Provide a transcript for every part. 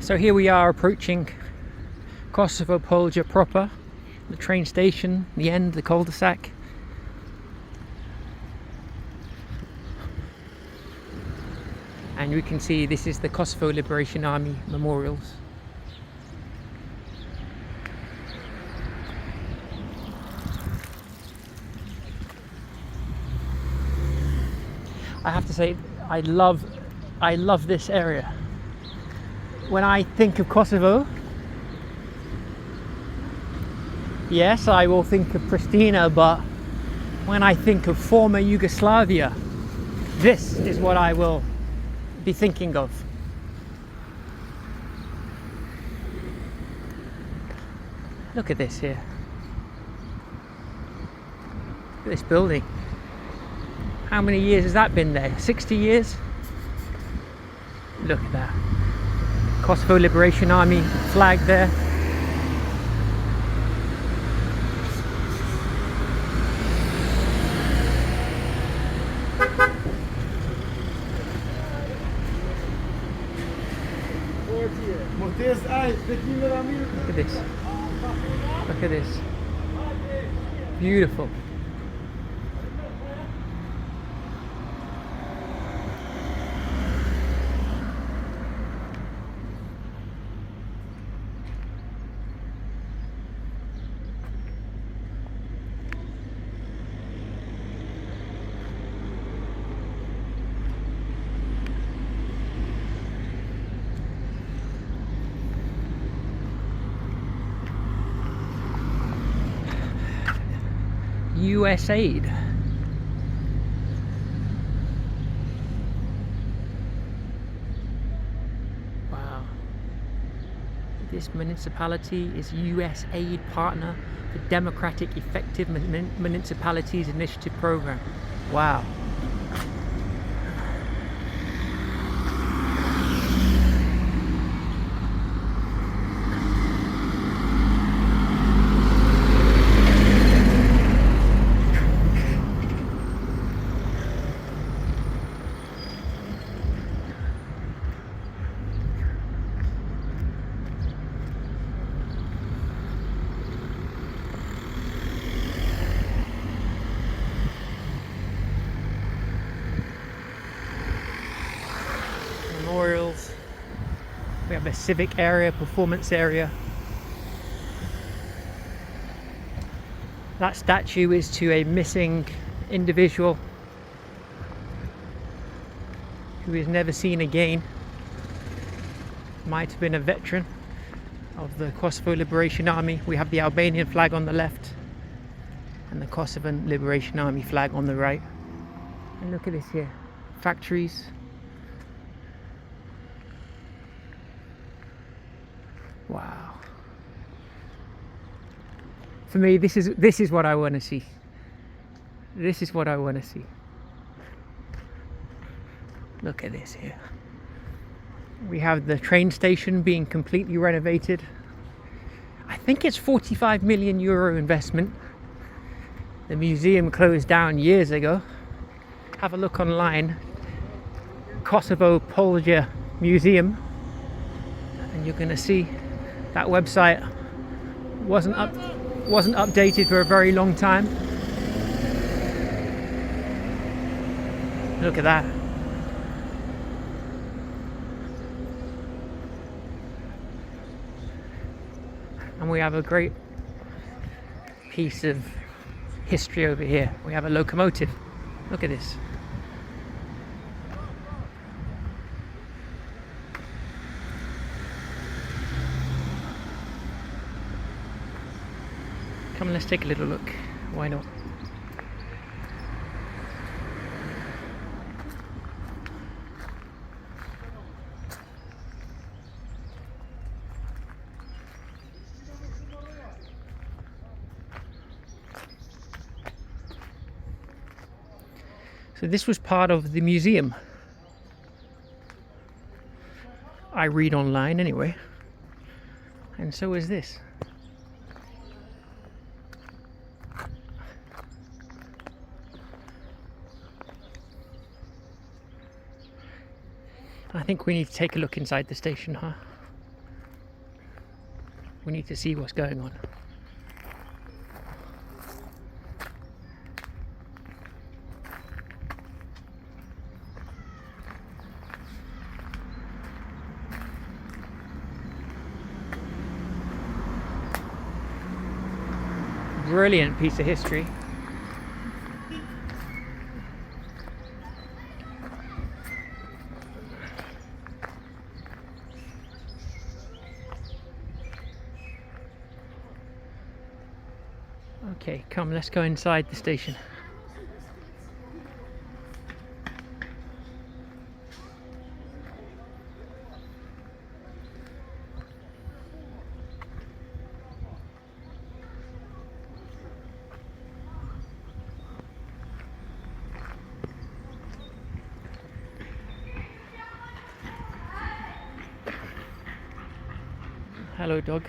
So here we are approaching Kosovo Polje proper, the train station, the end, the cul-de-sac. And we can see this is the Kosovo Liberation Army memorials. I have to say, I love this area. When I think of Kosovo, yes, I will think of Pristina, but when I think of former Yugoslavia, this is what I will be thinking of. Look at this here. Look at this building. How many years has that been there? 60 years? Look at that. Kosovo Liberation Army flag there. Look at this. Look at this. Beautiful. US aid. Wow. This municipality is US aid partner for Democratic Effective Municipalities Initiative Program. Wow. Memorials. We have a civic area, performance area. That statue is to a missing individual who is never seen again. Might have been a veteran of the Kosovo Liberation Army. We have the Albanian flag on the left and the Kosovan Liberation Army flag on the right. And look at this here, factories. Wow. For me, this is what I want to see. This is what I want to see. Look at this here. We have the train station being completely renovated. I think it's 45 million euro investment. The museum closed down years ago. Have a look online. Kosovo Polje Museum. And you're going to see that website wasn't updated for a very long time. Look at that. And we have a great piece of history over here. We have a locomotive. Look at this. Come, let's take a little look. Why not? So this was part of the museum. I read online anyway. And so is this. I think we need to take a look inside the station, huh? We need to see what's going on. Brilliant piece of history. Okay, come, let's go inside the station. Hello, dog.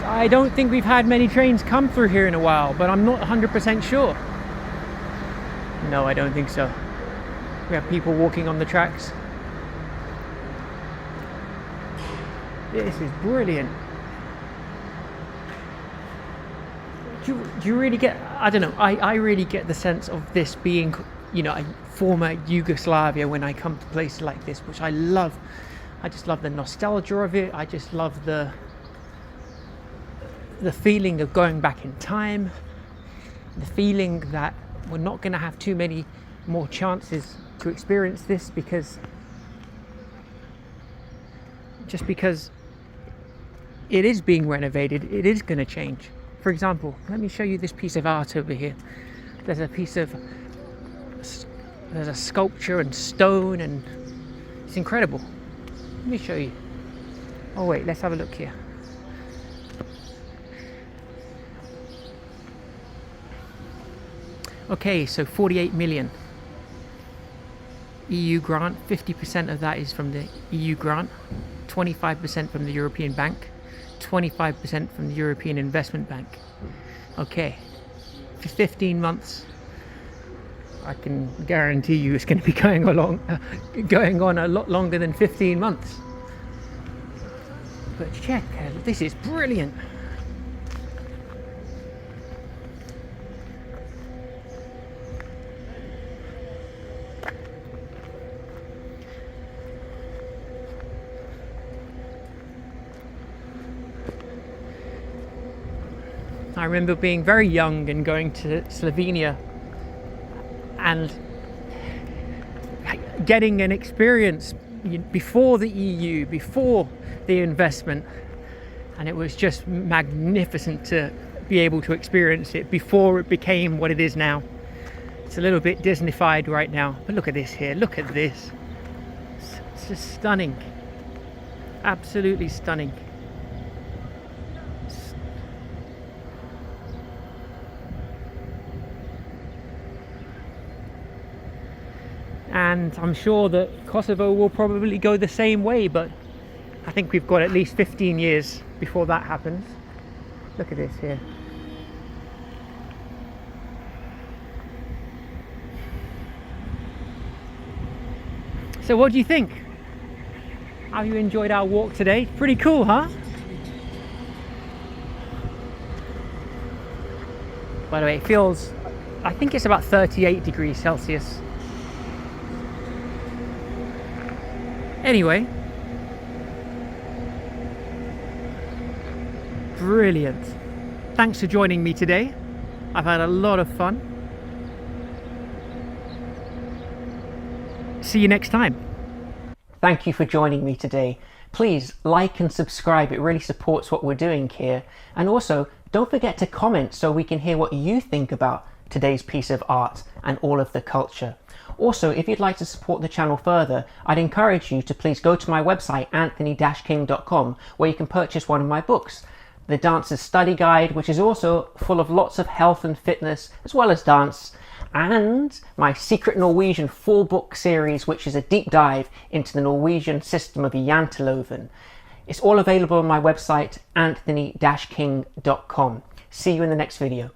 I don't think we've had many trains come through here in a while, but I'm not 100% sure. No, I don't think so. We have people walking on the tracks. This is brilliant. Do you really get, I don't know, I really get the sense of this being, you know, a former Yugoslavia when I come to places like this, which I love. I just love the nostalgia of it. I just love the feeling of going back in time, the feeling that we're not going to have too many more chances to experience this, because it is being renovated, it is going to change. For example, let me show you this piece of art over here. There's a sculpture and stone, and it's incredible. Let me show you. Oh wait, let's have a look here. Okay, so 48 million EU grant. 50% of that is from the EU grant, 25% from the European Bank, 25% from the European Investment Bank. Okay, for 15 months, I can guarantee you it's going to be going on a lot longer than 15 months. But check, this is brilliant. I remember being very young and going to Slovenia and getting an experience before the EU, before the investment, and it was just magnificent to be able to experience it before it became what it is now. It's a little bit Disneyfied right now, but look at this here, look at this. It's just stunning, absolutely stunning. And I'm sure that Kosovo will probably go the same way, but I think we've got at least 15 years before that happens. Look at this here. So what do you think? Have you enjoyed our walk today? Pretty cool, huh? By the way, it feels, I think it's about 38 degrees Celsius. Anyway, Brilliant. Thanks for joining me today. I've had a lot of fun. See you next time. Thank you for joining me today. Please like and subscribe, it really supports what we're doing here. And also, don't forget to comment so we can hear what you think about today's piece of art and all of the culture. Also, if you'd like to support the channel further, I'd encourage you to please go to my website, anthony-king.com, where you can purchase one of my books, The Dancer's Study Guide, which is also full of lots of health and fitness, as well as dance, and my Secret Norwegian 4-book series, which is a deep dive into the Norwegian system of janteloven. It's all available on my website, anthony-king.com. See you in the next video.